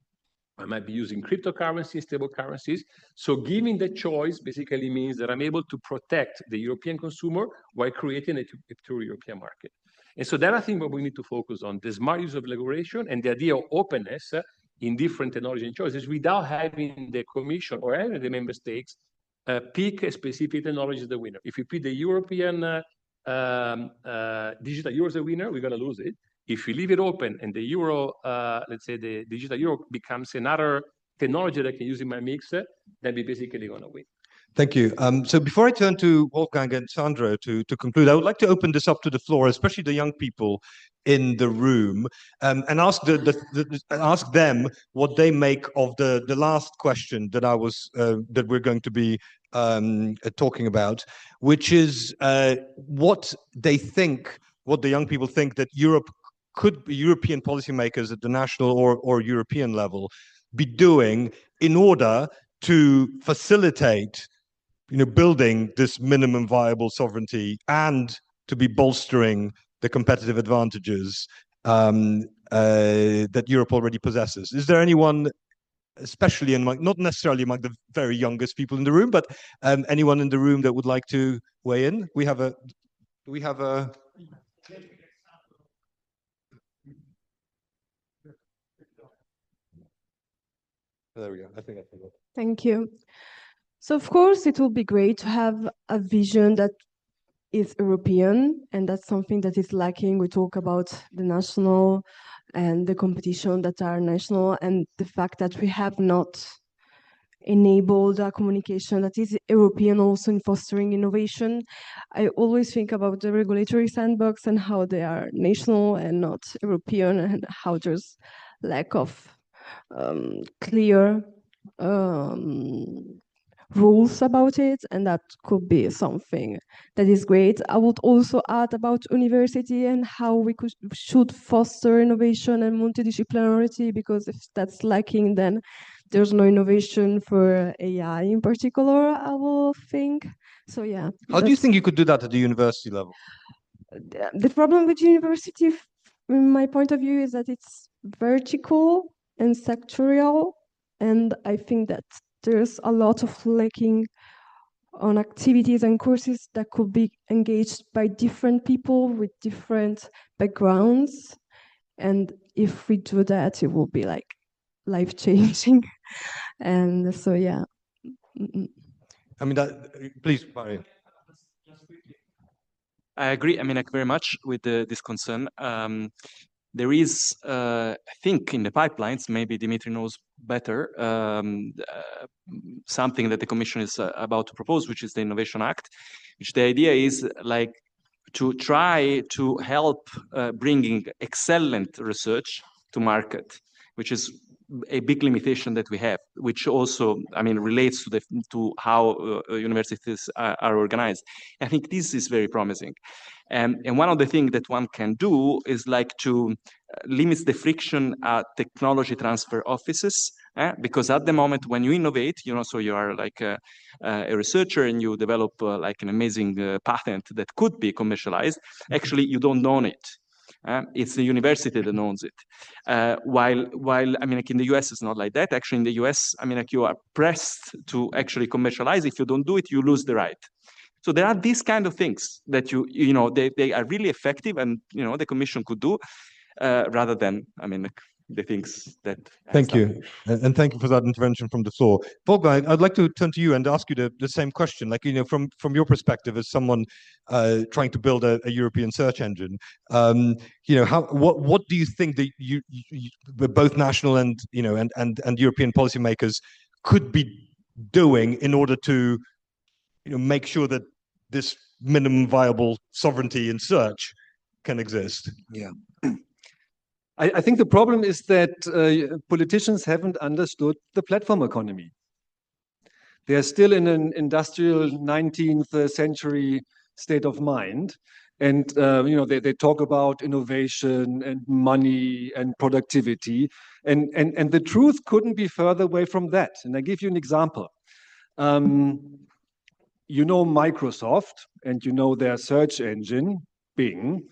I might be using cryptocurrencies, stable currencies. So giving the choice basically means that I'm able to protect the European consumer while creating a true European market. And so that I think what we need to focus on, the smart use of regulation and the idea of openness in different technology and choices without having the Commission or any of the member states pick a specific technology as the winner. If we pick the European digital euro as a winner, we're going to lose it. If we leave it open and the euro, let's say the digital euro becomes another technology that I can use in my mix, then we're basically going to win. Thank you. So before I turn to Wolfgang and Sandro to conclude, I would like to open this up to the floor, especially the young people in the room, and ask ask them what they make of the last question that that we're going to be talking about, which is what they think, what the young people think that European policymakers at the national or European level be doing in order to facilitate, building this minimum viable sovereignty and to be bolstering the competitive advantages that Europe already possesses. Is there anyone, especially not necessarily among the very youngest people in the room, but anyone in the room that would like to weigh in? We have a. There we go. I think I forgot. Thank you. So, of course, it will be great to have a vision that is European, and that's something that is lacking. We talk about the national and the competition that are national, and the fact that we have not enabled a communication that is European also in fostering innovation. I always think about the regulatory sandbox and how they are national and not European, and how there's lack of clear rules about it, and that could be something that is great. I would also add about university and how we should foster innovation and multidisciplinarity, because if that's lacking, then there's no innovation for AI in particular, I will think. So yeah. How do you think you could do that at the university level? The problem with university, in my point of view, is that it's vertical and sectorial, and I think that there's a lot of lacking on activities and courses that could be engaged by different people with different backgrounds. And if we do that, it will be like life-changing. And so, yeah. I mean, please, Marian. I agree. I mean, like, very much with this concern. There is, I think, in the pipelines, maybe Dimitri knows better, something that the Commission is about to propose, which is the Innovation Act, which the idea is like to try to help bringing excellent research to market, which is a big limitation that we have, which also, I mean, relates to how universities are organized. I think this is very promising. And one of the things that one can do is like to limit the friction at technology transfer offices, because at the moment when you innovate, you know, so you are like a researcher and you develop like an amazing patent that could be commercialized, actually you don't own it. It's the university that owns it. While I mean, like in the US, it's not like that. Actually, in the US, I mean, like you are pressed to actually commercialize. If you don't do it, you lose the right. So there are these kind of things that you know, they are really effective, and you know, the Commission could do rather than, I mean, like, the things that. Thank you, and thank you for that intervention from the floor. Wolfgang, I'd like to turn to you and ask you the same question. Like, you know, from your perspective as someone trying to build a European search engine, you know, what do you think that you both national and, you know, and European policymakers could be doing in order to, you know, make sure that this minimum viable sovereignty in search can exist? Yeah. I think the problem is that politicians haven't understood the platform economy. They are still in an industrial 19th century state of mind. And you know, they talk about innovation and money and productivity. And the truth couldn't be further away from that. And I give you an example. You know Microsoft, and you know their search engine, Bing.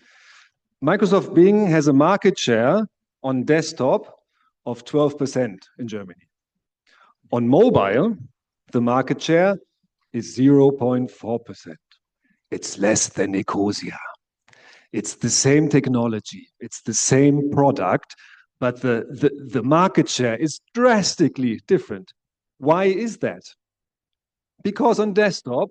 Microsoft Bing has a market share on desktop of 12% in Germany. On mobile, the market share is 0.4%. It's less than Ecosia. It's the same technology, it's the same product, but the market share is drastically different. Why is that? Because on desktop,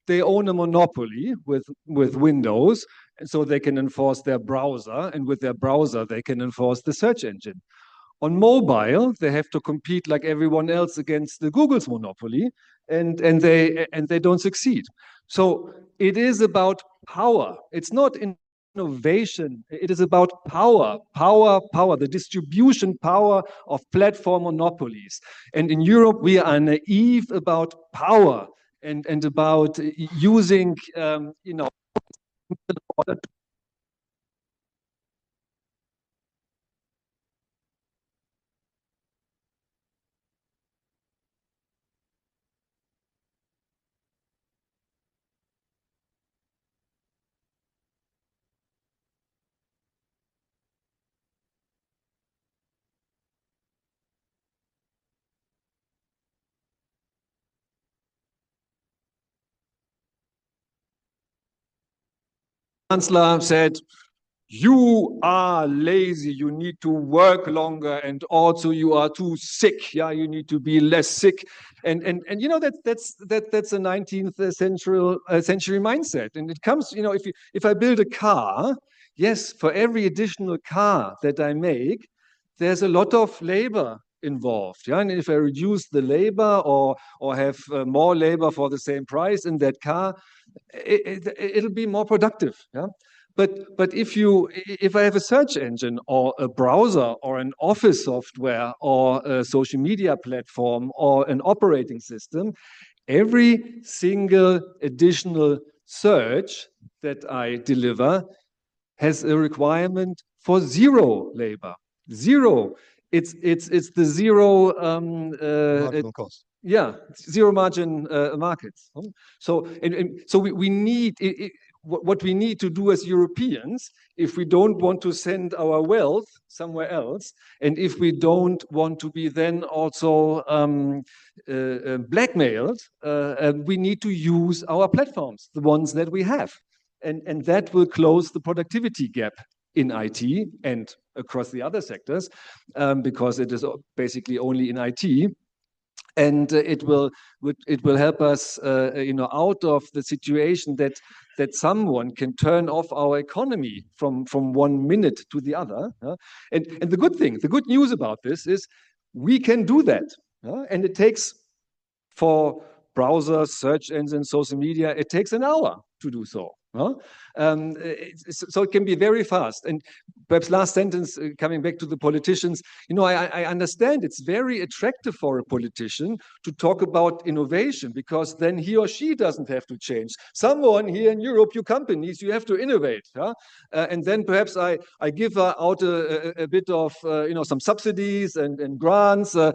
they own a monopoly with Windows, and so they can enforce their browser, and with their browser, they can enforce the search engine. On mobile, they have to compete like everyone else against the Google's monopoly, and they don't succeed. So it is about power. It's not innovation. It is about power, the distribution power of platform monopolies. And in Europe, we are naive about power and about using, you know, in order to Chancellor said, you are lazy, you need to work longer, and also you are too sick. Yeah, you need to be less sick. And you know, that's a 19th century mindset. And it comes, you know, if I build a car, yes, for every additional car that I make, there's a lot of labor involved. Yeah, and if I reduce the labor or have more labor for the same price in that car, it'll be more productive. Yeah. But if I have a search engine or a browser or an office software or a social media platform or an operating system, Every single additional search that I deliver has a requirement for zero labor. Zero. It's the zero marginal cost. Yeah, zero margin markets. So so we need what we need to do as Europeans if we don't want to send our wealth somewhere else, and if we don't want to be then also blackmailed, we need to use our platforms, the ones that we have, and that will close the productivity gap in IT and across the other sectors, because it is basically only in IT. And it will help us, out of the situation that someone can turn off our economy from 1 minute to the other. And the good news about this is we can do that. And it takes, for browsers, search engines, social media, it takes an hour to do so. So it can be very fast. And perhaps last sentence, coming back to the politicians, I understand it's very attractive for a politician to talk about innovation, because then he or she doesn't have to change. Someone here in Europe, you companies, you have to innovate. And then perhaps I give out a bit of some subsidies and grants why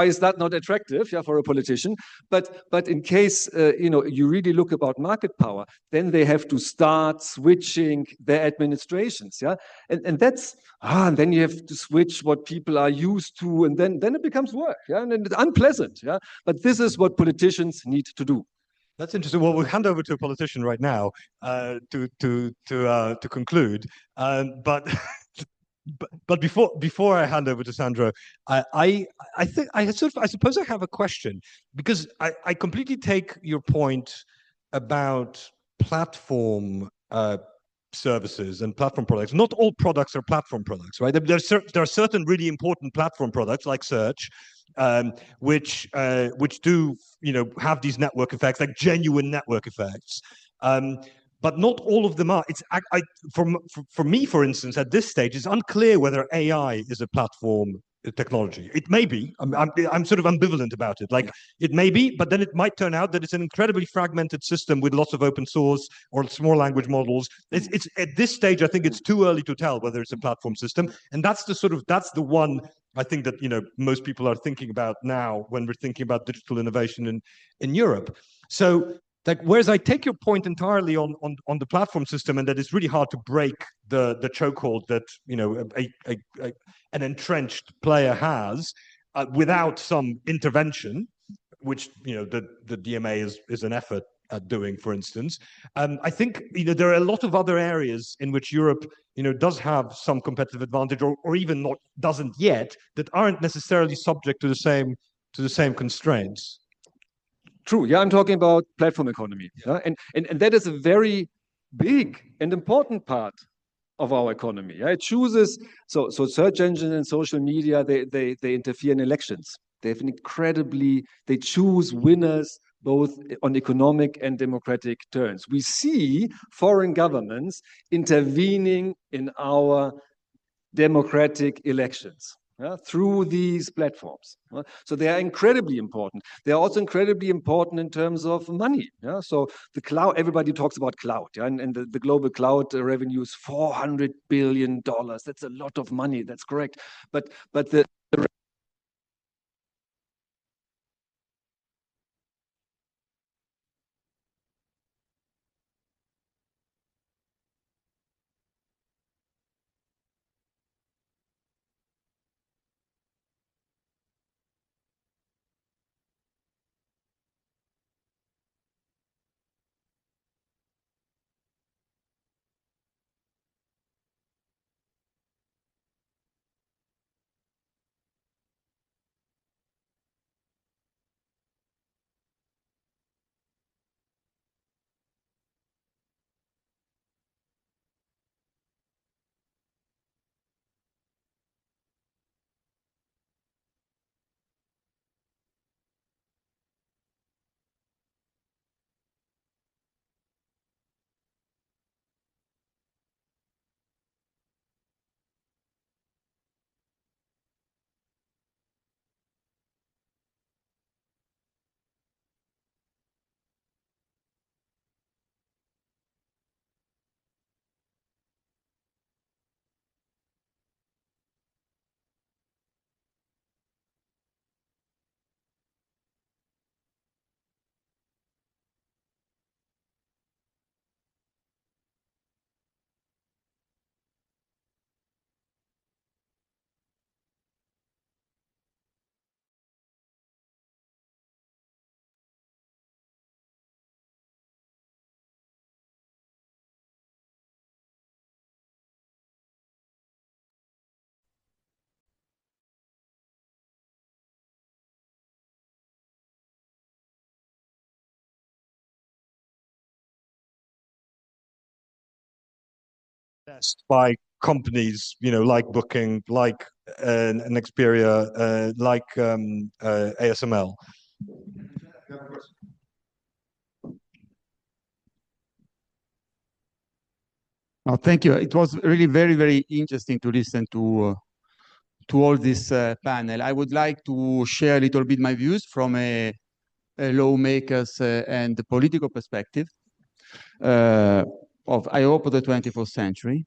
is that not attractive for a politician? But in case you really look about market power, then they have to start switching their administrations, and that's and then you have to switch what people are used to, and then it becomes work, and it's unpleasant, But this is what politicians need to do. That's interesting. Well, we'll hand over to a politician right now to conclude. But before I hand over to Sandro, I suppose I have a question, because I completely take your point about platform services and platform products. Not all products are platform products, right? There are certain really important platform products like search, which do have these network effects, like genuine network effects. But not all of them are. For me, for instance, at this stage, it's unclear whether AI is a platform technology. It may be. I'm sort of ambivalent about it. Like, it may be, but then it might turn out that it's an incredibly fragmented system with lots of open source or small language models. It's at this stage, I think it's too early to tell whether it's a platform system, and that's the one I think that most people are thinking about now when we're thinking about digital innovation in Europe. So, like, whereas I take your point entirely on the platform system, and that it's really hard to break the chokehold that an entrenched player has without some intervention, which the DMA is an effort at doing, for instance. I think there are a lot of other areas in which Europe does have some competitive advantage, or even not doesn't yet, that aren't necessarily subject to the same constraints. True. Yeah, I'm talking about platform economy. And that is a very big and important part of our economy. It chooses, so search engines and social media, they interfere in elections. They choose winners both on economic and democratic terms. We see foreign governments intervening in our democratic elections. Through these platforms. So they are incredibly important. They are also incredibly important in terms of money. So the cloud, everybody talks about cloud, and the global cloud revenue is $400 billion. That's a lot of money, that's correct. But the by companies, like Booking, like Nexperia, like ASML. Oh, thank you. It was really very, very interesting to listen to all this panel. I would like to share a little bit my views from a lawmakers and the political perspective of, I hope, the 21st century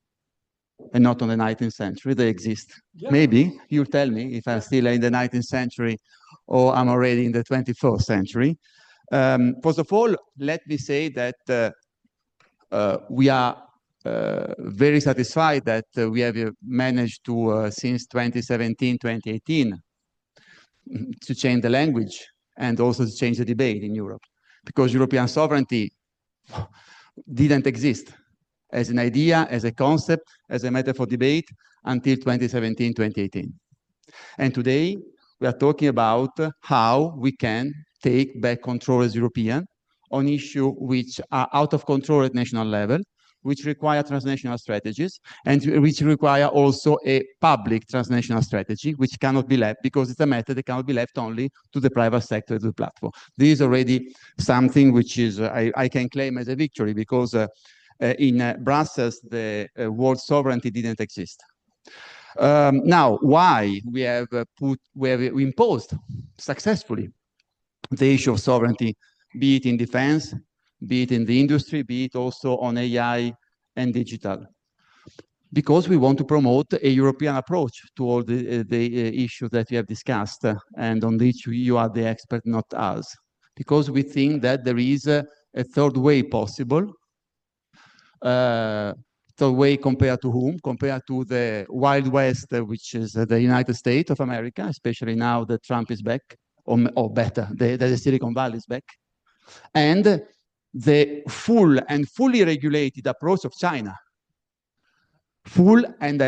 and not on the 19th century. They exist. Yeah. Maybe you tell me if I'm still in the 19th century or I'm already in the 21st century. First of all, let me say that we are very satisfied that we have managed to, since 2017, 2018, to change the language and also to change the debate in Europe, because European sovereignty didn't exist as an idea, as a concept, as a matter for debate until 2017, 2018. And today we are talking about how we can take back control as European on issues which are out of control at national level, which require transnational strategies, and which require also a public transnational strategy, which cannot be left, because it's a matter that cannot be left only to the private sector, to the platform. This is already something which is, I can claim as a victory, because in Brussels, the word sovereignty didn't exist. Now, why we have imposed successfully the issue of sovereignty, be it in defense, be it in the industry, be it also on AI and digital. Because we want to promote a European approach to all the issues that we have discussed and on which you are the expert, not us. Because we think that there is a third way possible. Third way compared to whom? Compared to the Wild West, which is the United States of America, especially now that Trump is back, or better, the Silicon Valley is back. And the full and fully regulated approach of China. Full and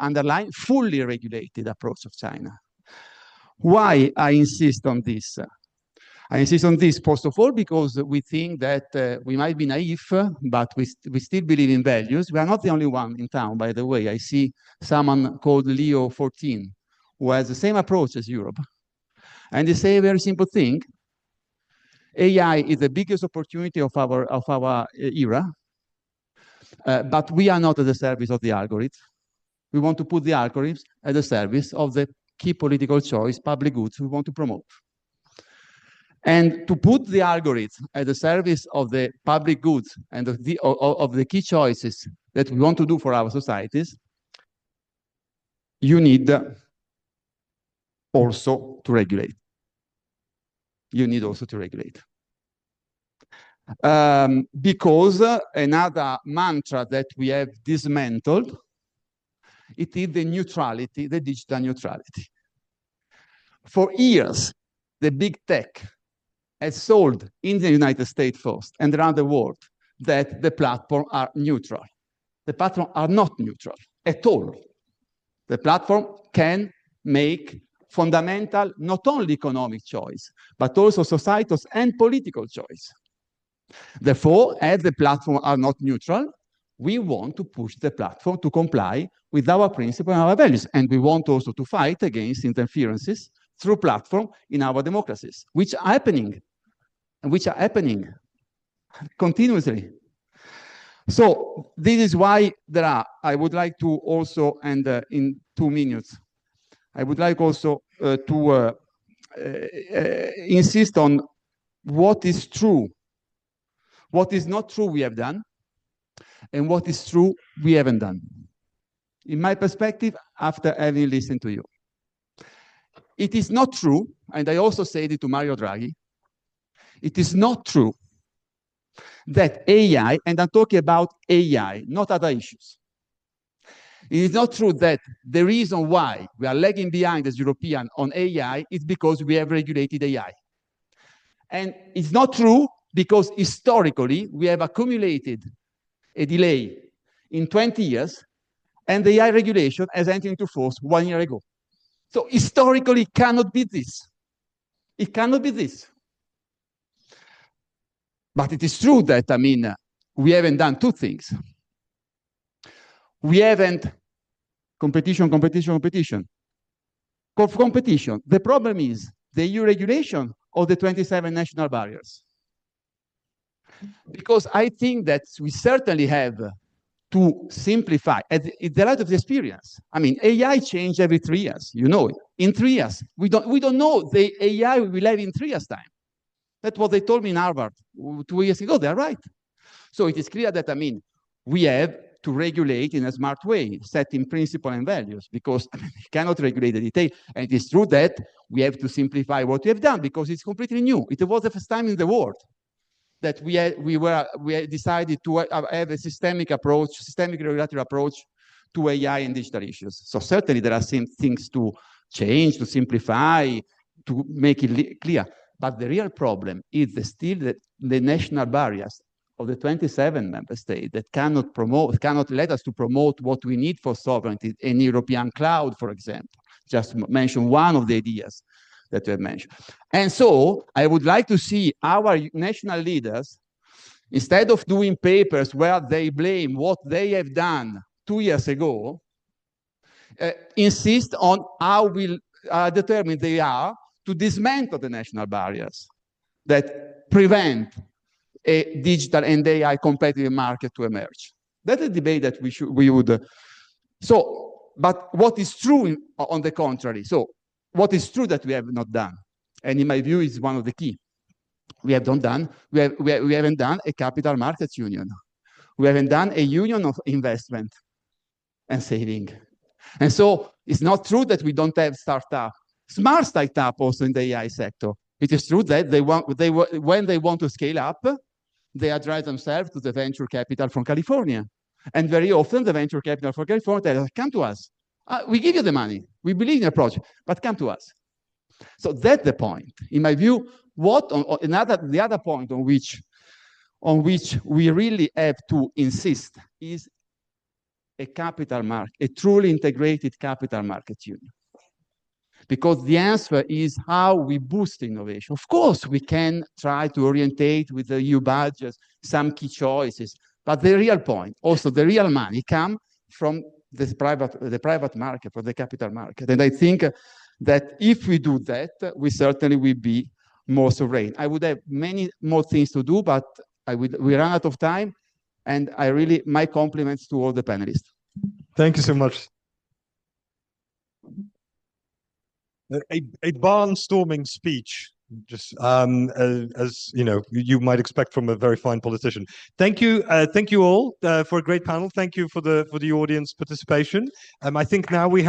underline, fully regulated approach of China. Why I insist on this? I insist on this, first of all, because we think that we might be naive, but we still believe in values. We are not the only one in town, by the way. I see someone called Leo 14, who has the same approach as Europe. And they say a very simple thing. AI is the biggest opportunity of our era, but we are not at the service of the algorithm. We want to put the algorithms at the service of the key political choice, public goods we want to promote. And to put the algorithm at the service of the public goods and of the key choices that we want to do for our societies, you need also to regulate. You need also to regulate. Because another mantra that we have dismantled, it is the neutrality, the digital neutrality. For years, the big tech has sold in the United States first and around the world that the platforms are neutral. The platforms are not neutral at all. The platform can make fundamental, not only economic choice, but also societal and political choice. Therefore, as the platforms are not neutral, we want to push the platform to comply with our principles and our values. And we want also to fight against interferences through platform in our democracies, which are happening, and which are happening continuously. So this is why there are, I would like to also, and in 2 minutes, I would like also to insist on what is true, what is not true we have done, and what is true we haven't done. In my perspective, after having listened to you. It is not true, and I also said it to Mario Draghi, it is not true that AI, and I'm talking about AI, not other issues. It is not true that the reason why we are lagging behind as Europeans on AI is because we have regulated AI. And it's not true because historically we have accumulated a delay in 20 years and the AI regulation has entered into force 1 year ago. So historically, it cannot be this. It cannot be this. But it is true that, I mean, we haven't done 2 things. we haven't competition. Competition. The problem is the EU regulation or the 27 national barriers. Because I think that we certainly have to simplify. It's the light of the experience. I mean, AI change every 3 years. You know it. In 3 years, we don't know the AI we will have in 3 years' time. That's what they told me in Harvard 2 years ago. They're right. So it is clear that, I mean, we have to regulate in a smart way, setting principles and values, because we cannot regulate the detail. And it is true that we have to simplify what we have done because it's completely new. It was the first time in the world that we decided to have a systemic regulatory approach to AI and digital issues. So certainly there are some things to change, to simplify, to make it clear. But the real problem is still the national barriers of the 27 member states that cannot let us to promote what we need for sovereignty, an European cloud, for example. Just mention one of the ideas that we have mentioned. And so I would like to see our national leaders, instead of doing papers where they blame what they have done 2 years ago, insist on how determined they are to dismantle the national barriers that prevent a digital and AI competitive market to emerge. That's a debate that we would. But what is true on the contrary? So what is true that we have not done, and in my view is one of the key. We haven't done a capital markets union. We haven't done a union of investment and saving. And so it's not true that we don't have smart startup also in the AI sector. It is true that when they want to scale up, they address themselves to the venture capital from California. And very often the venture capital from California tells us, come to us. We give you the money. We believe in your project, but come to us. So that's the point. In my view, the other point on which we really have to insist is a capital market, a truly integrated capital market union. Because the answer is how we boost innovation. Of course, we can try to orientate with the EU budgets some key choices, but the real point, also the real money, come from the private market, from the capital market. And I think that if we do that, we certainly will be more sovereign. I would have many more things to do, but we run out of time. And my compliments to all the panelists. Thank you so much. A barnstorming speech, just as you know, you might expect from a very fine politician. Thank you all for a great panel. Thank you for the audience participation. I think now we have